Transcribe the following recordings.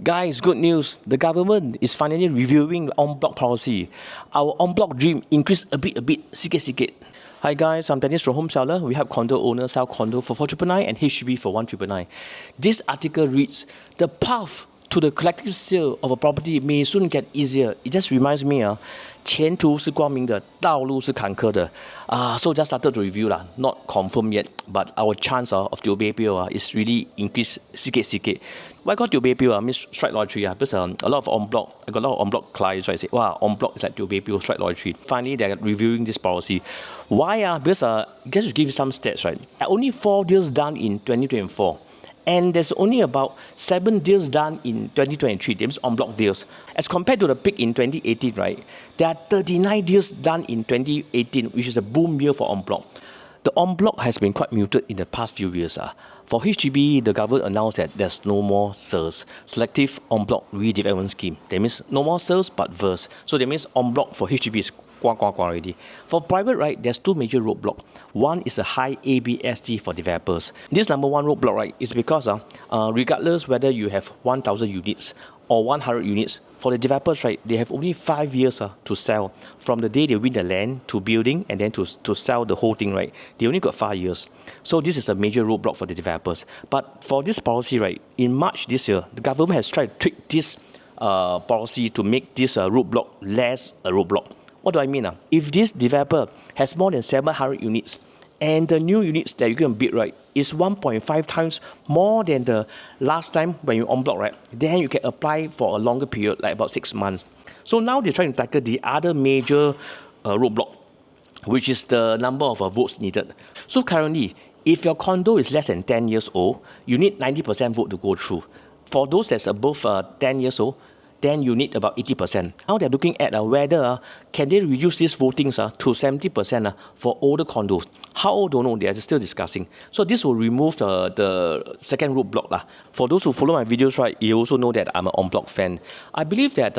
Guys, good news. The government is finally reviewing en bloc policy. Our en bloc dream increased a bit, sikit. Hi guys, I'm Dennis from Home Seller. We help condo owners sell condo for 4,999 and HDB for 1,999. This article reads, the path to the collective sale of a property may soon get easier. It just reminds me, 前途是光明的，道路是坎坷的. So just started to review lah, not confirmed yet, but our chance of tio bay bill is really increased sikit. Why got tio bay bill? Means strike lottery because a lot of en bloc, I got a lot of en bloc clients, right? Say, wow, en bloc is like tio bay bill, strike lottery. Finally, they're reviewing this policy. Why? Because just to give you some stats, right? Only 4 deals done in 2024. And there's only about 7 deals done in 2023, that means en bloc deals. As compared to the peak in 2018, right, there are 39 deals done in 2018, which is a boom year for en bloc. The en bloc has been quite muted in the past few years. For HDB, the government announced that there's no more SERS, Selective En bloc Redevelopment Scheme. That means no more SERS but VERS. So that means en bloc for HDB is already. For private, right, there's 2 major roadblocks. One is a high ABST for developers. This number 1 roadblock, right, is because regardless whether you have 1,000 units or 100 units, for the developers, right, they have only 5 years to sell. From the day they win the land to building and then to sell the whole thing, right, they only got 5 years. So this is a major roadblock for the developers. But for this policy, right, in March this year, the government has tried to tweak this policy to make this roadblock less a roadblock. What do I mean? If this developer has more than 700 units and the new units that you can bid, right, is 1.5 times more than the last time when you en bloc, right, then you can apply for a longer period, like about 6 months. So now they're trying to tackle the other major roadblock, which is the number of votes needed. So currently, if your condo is less than 10 years old, you need 90% vote to go through. For those that's above 10 years old, then you need about 80%. Now they're looking at whether can they reduce these votings to 70% for older condos. How, don't know, they're still discussing. So this will remove the second roadblock. For those who follow my videos, right, you also know that I'm an en bloc fan. I believe that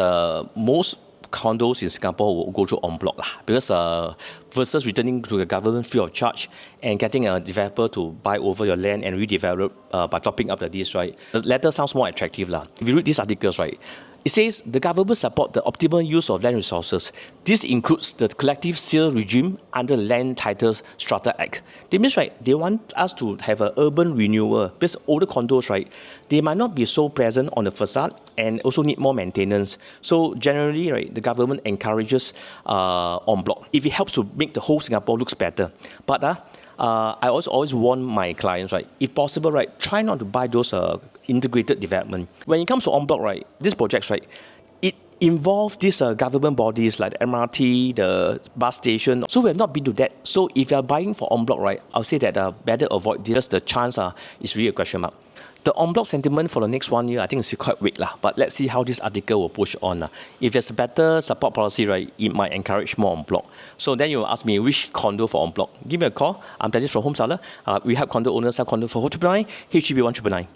most condos in Singapore will go through en bloc because versus returning to the government free of charge and getting a developer to buy over your land and redevelop by topping up the deals, right, the latter sounds more attractive. If you read these articles, right, it says the government support the optimal use of land resources. This includes the collective sale regime under the Land Titles Strata Act. That means, right, they want us to have an urban renewal because older condos, right, they might not be so present on the facade and also need more maintenance. So generally, right, the government encourages en bloc if it helps to make the whole Singapore looks better. But I also always warn my clients, right, if possible, right, try not to buy those integrated development. When it comes to en bloc, right, these projects, right, it involves these government bodies like the MRT, the bus station. So we have not been to that. So if you are buying for en bloc, right, I'll say that better avoid this. The chance is really a question mark. The en bloc sentiment for the next 1 year, I think is quite weak. But let's see how this article will push on. If there's a better support policy, right, it might encourage more en bloc. So then you ask me, which condo for en bloc? Give me a call. I'm Dennis from Home Seller. We help condo owners sell condo for 4,999, HDB 1,999.